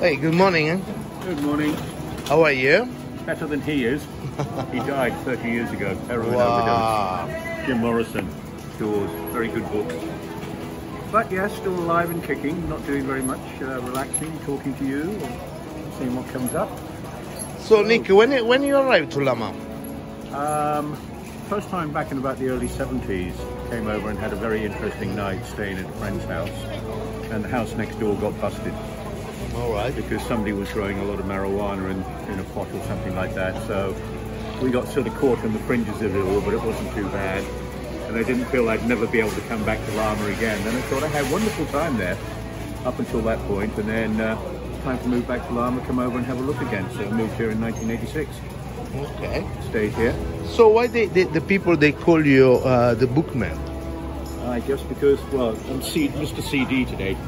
Hey, good morning. Good morning. How are you? Better than he is. He died 30 years ago, heroin Wow. overdose. Jim Morrison, Doors, very good book. But yes, still alive and kicking, not doing very much, relaxing, talking to you, or seeing what comes up. So, Nick, when you arrived to Lamma? First time back in about the early 70s, came over and had a very interesting night staying at a friend's house. And the house next door got busted. All right. Because somebody was growing a lot of marijuana in a pot or something like that. So we got sort of caught on the fringes of it all, but it wasn't too bad. And I didn't feel I'd never be able to come back to Lamma again. And I thought I had a wonderful time there up until that point. And then time to move back to Lamma, come over and have a look again. So I moved here in 1986. Okay. Stayed here. So why the people, they call you the bookman? Just because, well, I'm Mr. CD today.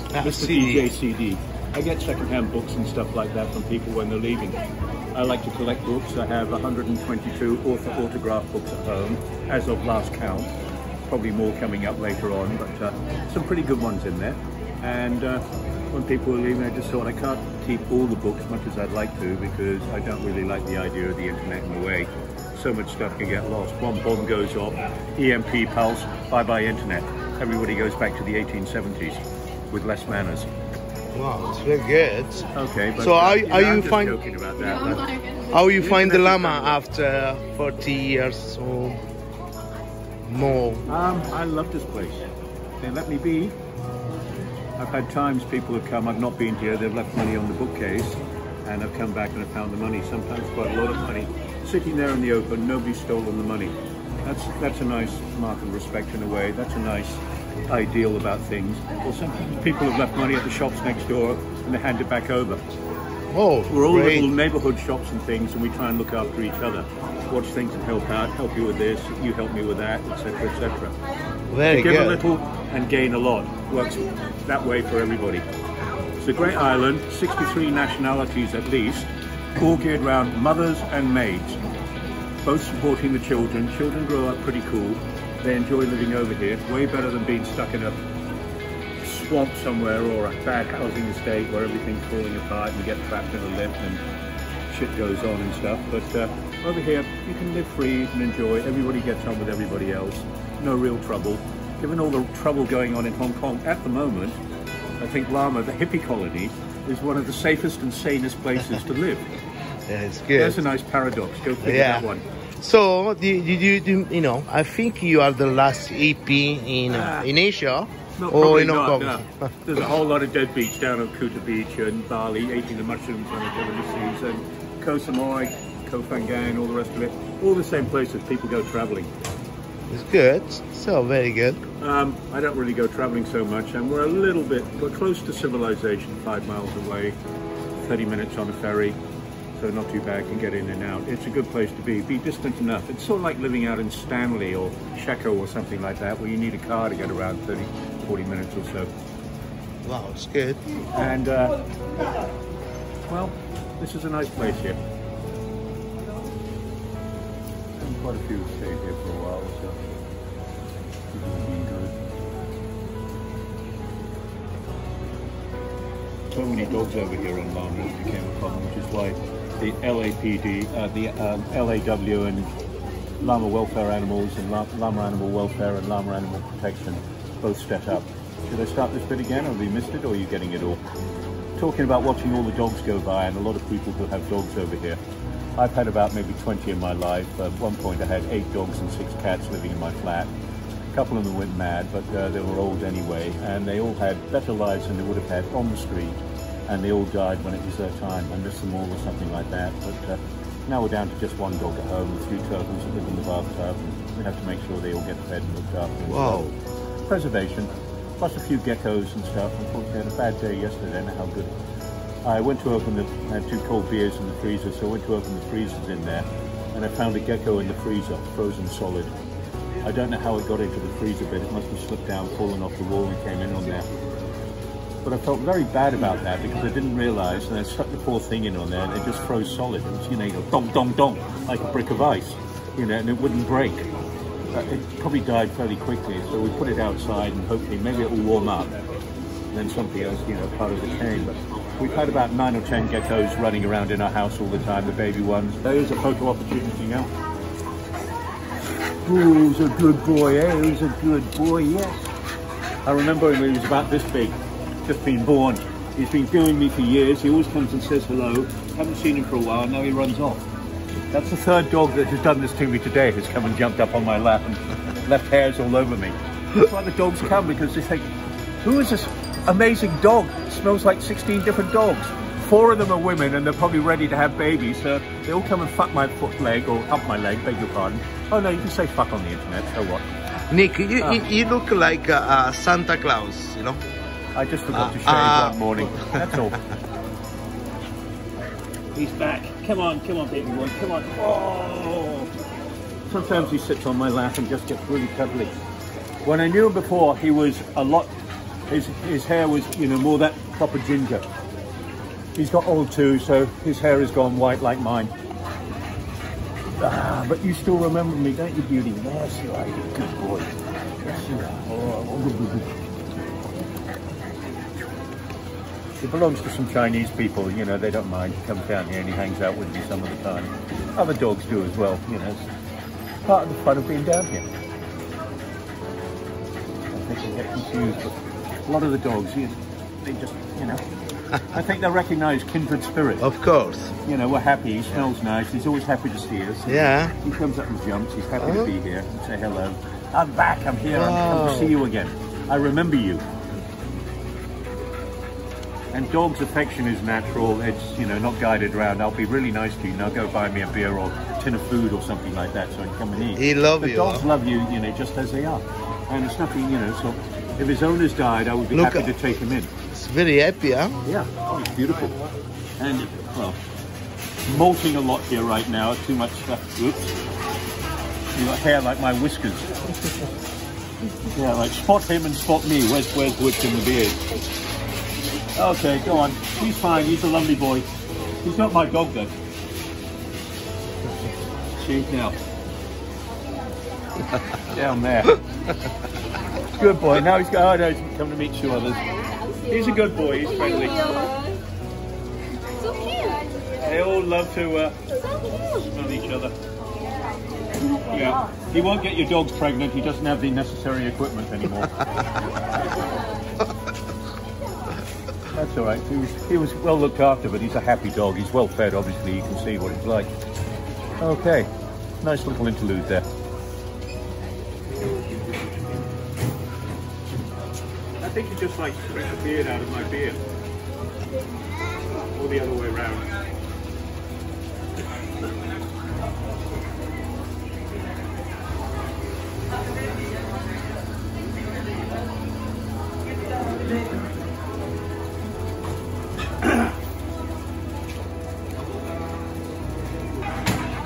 Mr. DJ CD. I get second-hand books and stuff like that from people when they're leaving. I like to collect books. I have 122 autograph books at home, as of last count. Probably more coming up later on, but some pretty good ones in there. And when people are leaving, I just thought I can't keep all the books much as I'd like to, because I don't really like the idea of the internet in a way. So much stuff can get lost. One bomb goes off, EMP pulse, bye-bye internet. Everybody goes back to the 1870s with less manners. Wow, it's very good. Okay, but so how you just find joking about that, but how you find the Lamma after 40 years or more? I love this place. They let me be. I've had times people have come, I've not been here, they've left money on the bookcase, and I've come back and I've found the money, sometimes quite a lot of money, sitting there in the open, nobody's stolen the money. That's a nice mark of respect in a way. That's a nice ideal about things. Well, sometimes people have left money at the shops next door and they hand it back over. Oh, we're all great. little neighborhood shops and things, and we try and look after each other. Watch things and help out, help you with this, you help me with that, etc., etc. Very Give good. a little and gain a lot. Works that way for everybody. It's a great island, 63 nationalities at least, all geared around mothers and maids, both supporting the children. Children grow up pretty cool. They enjoy living over here, way better than being stuck in a swamp somewhere or a bad housing estate where everything's falling apart and you get trapped in a lift and shit goes on and stuff. But over here, you can live free and enjoy. Everybody gets on with everybody else. No real trouble. Given all the trouble going on in Hong Kong at the moment, I think Lamma, the hippie colony, is one of the safest and sanest places to live. Yeah, it's good. That's a nice paradox. Go figure that one. So, you know, I think you are the last hippie in Asia or in Hong Kong. No. There's a whole lot of deadbeats down on Kuta Beach and Bali, eating the mushrooms on each other seas, and Koh Samui, Koh Phangan, all the rest of it. All the same places people go traveling. It's good. So, very good. I don't really go traveling so much, and we're close to civilization, 5 miles away, 30 minutes on a ferry. So not too bad, can get in and out. It's a good place to be distant enough. It's sort of like living out in Stanley or Sheko or something like that, where you need a car to get around 30, 40 minutes or so. Wow, it's good. And, well, this is a nice place here. And quite a few have stayed here for a while, so it's been good. So many dogs over here on Lamma, it became a problem, which is why the LAPD, the LAW and Lamma Welfare Animals and Lamma Animal Welfare and Lamma Animal Protection both set up. Should I start this bit again, or have you missed it, or are you getting it all? Talking about watching all the dogs go by, and a lot of people who have dogs over here. I've had about maybe 20 in my life. At one point I had 8 dogs and 6 cats living in my flat. A couple of them went mad, but they were old anyway, and they all had better lives than they would have had on the street. And they all died when it was their time. I missed them all or something like that. But now we're down to just 1 dog at home, a few turtles that live in the bathtub. And we have to make sure they all get fed and looked after. Wow. Preservation, plus a few geckos and stuff. Unfortunately, I had a bad day yesterday. I don't know how good. I went to open I had 2 cold beers in the freezer, so I went to open the freezers in there, and I found a gecko in the freezer, frozen solid. I don't know how it got into the freezer bit. It must have slipped down, fallen off the wall and came in on there. But I felt very bad about that because I didn't realise, and I stuck the poor thing in on there and it just froze solid. It was, you know, you go dong, dong, dong, like a brick of ice, you know, and it wouldn't break. It probably died fairly quickly, so we put it outside and hopefully maybe it will warm up. And then something else, you know, part of it came. But We've had about 9 or 10 geckos running around in our house all the time, the baby ones. There's a photo opportunity now. Who's a good boy, eh? Who's a good boy, yes. I remember when he was about this big, just been born. He's been doing me for years. He always comes and says hello. Haven't seen him for a while, now he runs off. That's the third dog that has done this to me today, has come and jumped up on my lap and left hairs all over me. That's why the dogs come, because they think, who is this amazing dog? It smells like 16 different dogs. 4 of them are women and they're probably ready to have babies, so they all come and fuck my foot leg, or hump my leg, beg your pardon. Oh no, you can say fuck on the internet, so what? Nick, you look like Santa Claus, you know? I just forgot to shave one morning, that's all. He's back. Come on, baby boy, come on. Oh! Sometimes he sits on my lap and just gets really cuddly. When I knew him before, he was a lot, his hair was, you know, more that proper ginger. He's got old too, so his hair has gone white like mine. Ah, but you still remember me, don't you, beauty? Yes, you are, you good boy. Yes, you are. Oh. He belongs to some Chinese people, you know, they don't mind. He comes down here and he hangs out with me some of the time. Other dogs do as well, you know. It's part of the fun of being down here. I think they get confused, but a lot of the dogs, they just, you know, I think they recognise kindred spirit. Of course. You know, we're happy, he smells nice, he's always happy to see us. Yeah. He comes up and jumps, he's happy to be here and say hello. I'm back, I'm here, I'm come to see you again. I remember you. And dogs' affection is natural, it's, you know, not guided around. I'll be really nice to you, now go buy me a beer or a tin of food or something like that so I can come and eat. He loves you. Dogs love you, you know, just as they are. And it's nothing, you know, so if his owners died, I would be happy to take him in. It's very happy, huh? Yeah, oh, it's beautiful. And, well, molting a lot here right now, too much stuff. Oops. You got hair like my whiskers. Yeah, like spot him and spot me. Where's Woods in the beard? Okay, go on. He's fine. He's a lovely boy. He's not my dog, though. See now. Down there. Good boy. Now he's got. Oh no, he's come to meet 2 others. He's a good boy. He's friendly. So cute. They all love to smell each other. Yeah. He won't get your dogs pregnant. He doesn't have the necessary equipment anymore. That's all right. He was well looked after, but he's a happy dog. He's well fed, obviously. You can see what he's like. Okay. Nice little interlude there. I think he just likes to scrape the beard out of my beard. Or the other way around.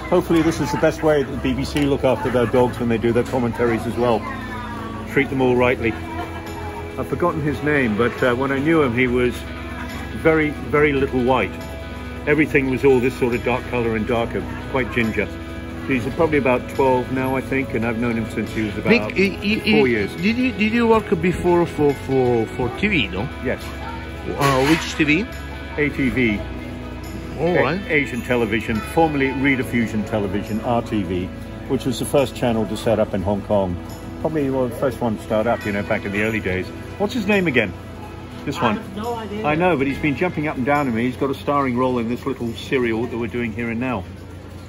Hopefully this is the best way that the BBC look after their dogs when they do their commentaries as well. Treat them all rightly. I've forgotten his name, but when I knew him he was very, very little white. Everything was all this sort of dark colour and darker, quite ginger. He's probably about 12 now, I think, and I've known him since he was about 4 years. Did you work before for TV, no? Yes. Which TV? ATV. All right. Asian television, formerly Rediffusion Television, RTV, which was the first channel to set up in Hong Kong. Probably the first one to start up, you know, back in the early days. What's his name again? This one? I have no idea. I know, but he's been jumping up and down at me. He's got a starring role in this little serial that we're doing here and now.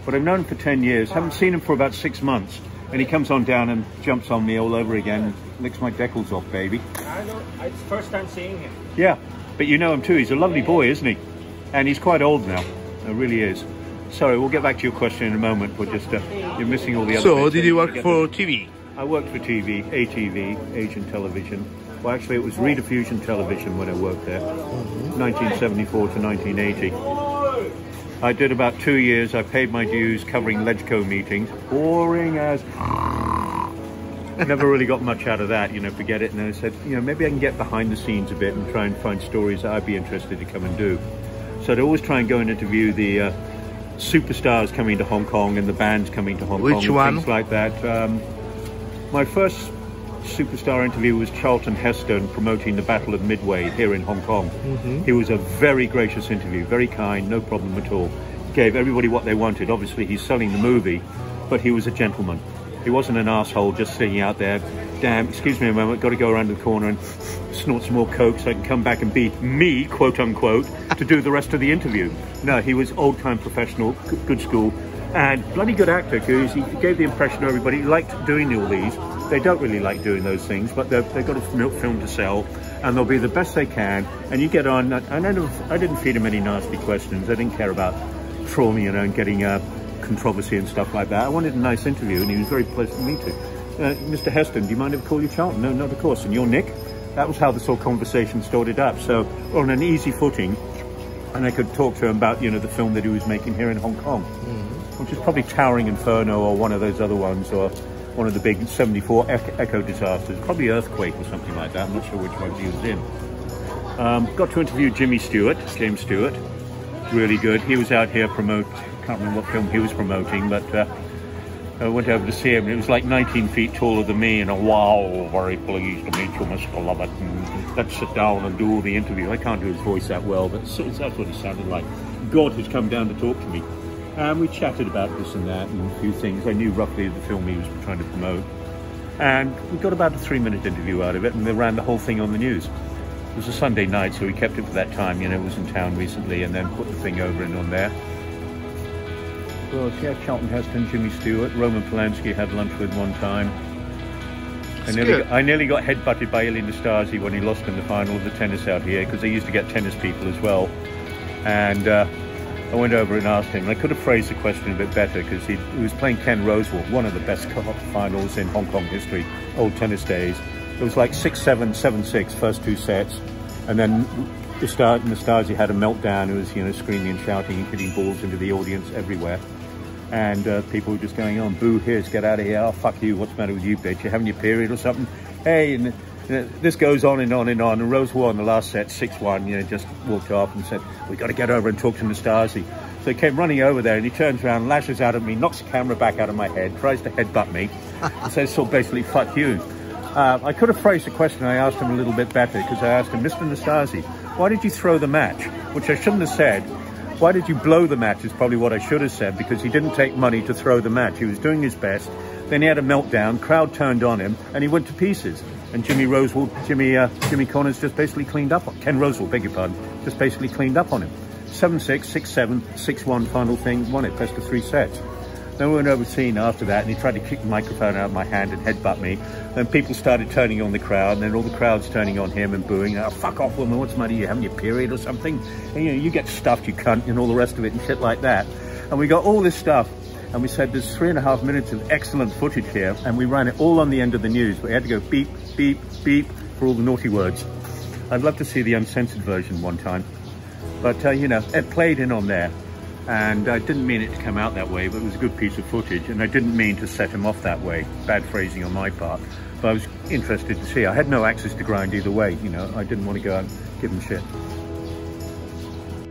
But I've known him for 10 years, haven't seen him for about 6 months, and he comes on down and jumps on me all over again and licks my deckles off, baby. I know, it's the first time seeing him. Yeah, but you know him too. He's a lovely boy, isn't he? And he's quite old now. It really is. Sorry, we'll get back to your question in a moment. We're just, you're missing all the other So, bits. did you work for TV? I worked for TV, ATV, Asian television. Well, actually, it was Rediffusion Television when I worked there, 1974 to 1980. I did about 2 years. I paid my dues covering LegCo meetings. Boring as... Never really got much out of that, you know, forget it. And then I said, you know, maybe I can get behind the scenes a bit and try and find stories that I'd be interested to come and do. So I'd always try and go and interview the superstars coming to Hong Kong and the bands coming to Hong Kong. Which one? Things like that. My first superstar interview was Charlton Heston promoting the Battle of Midway here in Hong Kong. He was a very gracious interview, very kind, no problem at all. Gave everybody what they wanted. Obviously, he's selling the movie, but he was a gentleman. He wasn't an asshole just sitting out there, damn, excuse me a moment, got to go around the corner and snort some more coke so I can come back and be me, quote unquote, to do the rest of the interview. No, he was old-time professional, good school, and bloody good actor, because he gave the impression to everybody he liked doing all these. They don't really like doing those things, but they've got a film to sell, and they'll be the best they can. And you get on, and I didn't feed him any nasty questions. I didn't care about trauma, you know, and getting controversy and stuff like that. I wanted a nice interview, and he was very pleasant to meet. Mr. Heston, do you mind if I call you Charlton? No, not of course. And you're Nick? That was how this whole conversation started up. So on an easy footing, and I could talk to him about, you know, the film that he was making here in Hong Kong, which is probably Towering Inferno or one of those other ones, or one of the big 74 echo disasters, probably Earthquake or something like that. I'm not sure which one he was in. Got to interview James Stewart, really good. He was out here can't remember what film he was promoting, but I went over to see him, and it was like 19 feet taller than me, and wow, very pleased to meet you, Mr. Lovett, and let's sit down and do all the interview. I can't do his voice that well, but that's what he sounded like. God has come down to talk to me. We chatted about this and that and a few things. I knew roughly the film he was trying to promote. And we got about a 3-minute interview out of it, and they ran the whole thing on the news. It was a Sunday night, so we kept it for that time. You know, it was in town recently, and then put the thing over and on there. Well, yeah, Charlton Heston, Jimmy Stewart, Roman Polanski had lunch with one time. I nearly got headbutted by Ilie Nastase when he lost in the final of the tennis out here, because they used to get tennis people as well. And I went over and asked him, and I could have phrased the question a bit better, because he was playing Ken Rosewall, one of the best finals in Hong Kong history, old tennis days. It was like 6-7, 7-6, first 2 sets, and then Nastase had a meltdown. He was, you know, screaming and shouting and hitting balls into the audience everywhere. And people were just going on, boo, here's, get out of here, oh, fuck you, what's the matter with you, bitch, you having your period or something? Hey, and this goes on and on and on, and Rosewall in the last set, 6-1, you know, just walked off and said, we've got to get over and talk to Nastase. So he came running over there, and he turns around, lashes out at me, knocks the camera back out of my head, tries to headbutt me, and says, so basically, fuck you. I could have phrased the question. I asked him a little bit better, because I asked him, Mr. Nastase, why did you throw the match? Which I shouldn't have said. Why did you blow the match is probably what I should have said, because he didn't take money to throw the match. He was doing his best. Then he had a meltdown, crowd turned on him, and he went to pieces. And Jimmy Connors just basically cleaned up on Ken Rosewall, beg your pardon, just basically cleaned up on him. 7-6, 6-7, 6-1 final thing, won it, best of 3 sets. Then we went over scene after that, and he tried to kick the microphone out of my hand and headbutt me. Then people started turning on the crowd, and then all the crowd's turning on him and booing. Oh, fuck off, woman, what's the matter? You having your period or something? And, you know, you get stuffed, you cunt, and all the rest of it and shit like that. And we got all this stuff, and we said, there's 3.5 minutes of excellent footage here, and we ran it all on the end of the news. We had to go beep, beep, beep for all the naughty words. I'd love to see the uncensored version one time. But, you know, it played in on there. And I didn't mean it to come out that way, but it was a good piece of footage, and I didn't mean to set him off that way. Bad phrasing on my part. But I was interested to see. I had no access to grind either way, you know. I didn't want to go out and give him shit.